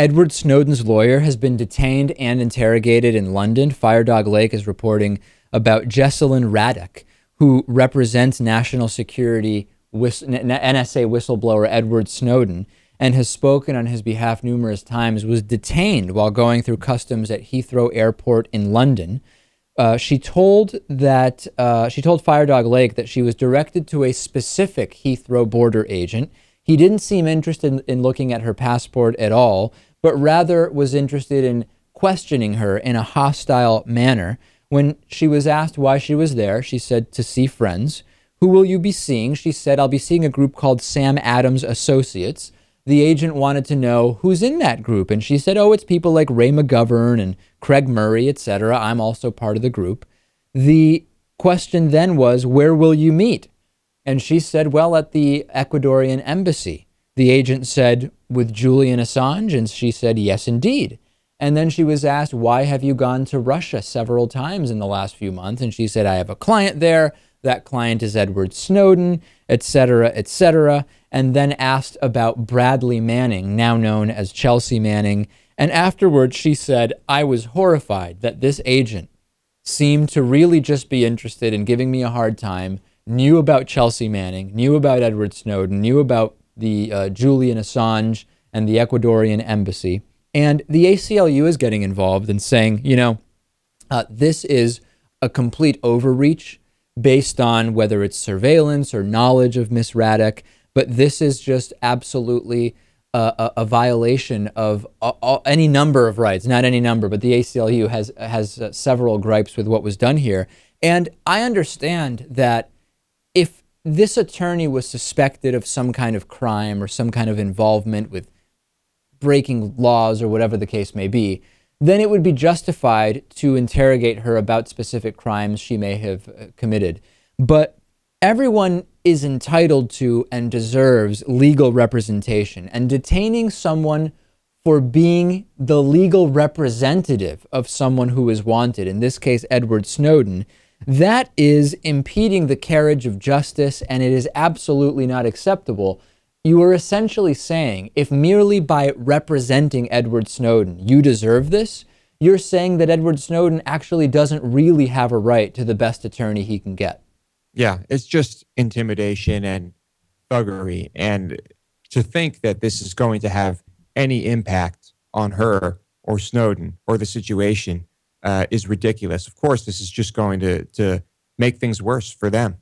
Edward Snowden's lawyer has been detained and interrogated in London. Firedog Lake is reporting about Jesselyn Radack, who represents national security NSA whistleblower Edward Snowden and has spoken on his behalf numerous times, was detained while going through customs at Heathrow Airport in London. She told Firedog Lake that she was directed to a specific Heathrow border agent. He didn't seem interested in looking at her passport at all, but rather was interested in questioning her in a hostile manner. When she was asked why she was there, she said to see friends. Who will you be seeing? She said, I'll be seeing a group called Sam Adams Associates. The agent wanted to know who's in that group, and she said, oh, it's people like Ray McGovern and Craig Murray, etc. I'm also part of the group. The question then was, where will you meet? And she said, well, at the Ecuadorian embassy. The agent said, with Julian Assange? And she said, yes, indeed. And then she was asked, why have you gone to Russia several times in the last few months? And she said, I have a client there. That client is Edward Snowden, etc., etc. And then asked about Bradley Manning, now known as Chelsea Manning. And afterwards, she said, I was horrified that this agent seemed to really just be interested in giving me a hard time, knew about Chelsea Manning, knew about Edward Snowden, knew about the Julian Assange and the Ecuadorian embassy. And the ACLU is getting involved and saying, this is a complete overreach based on whether it's surveillance or knowledge of Miss Radack, but this is just absolutely a violation of any number of rights, not any number, but the ACLU has several gripes with what was done here. And I understand that if this attorney was suspected of some kind of crime or some kind of involvement with breaking laws or whatever the case may be, then it would be justified to interrogate her about specific crimes she may have committed. But everyone is entitled to and deserves legal representation, and detaining someone for being the legal representative of someone who is wanted, in this case Edward Snowden, that is impeding the carriage of justice, and it is absolutely not acceptable. You are essentially saying, if merely by representing Edward Snowden you deserve this, you're saying that Edward Snowden actually doesn't really have a right to the best attorney he can get. Yeah, it's just intimidation and thuggery. And to think that this is going to have any impact on her or Snowden or the situation is ridiculous. Of course, this is just going to make things worse for them.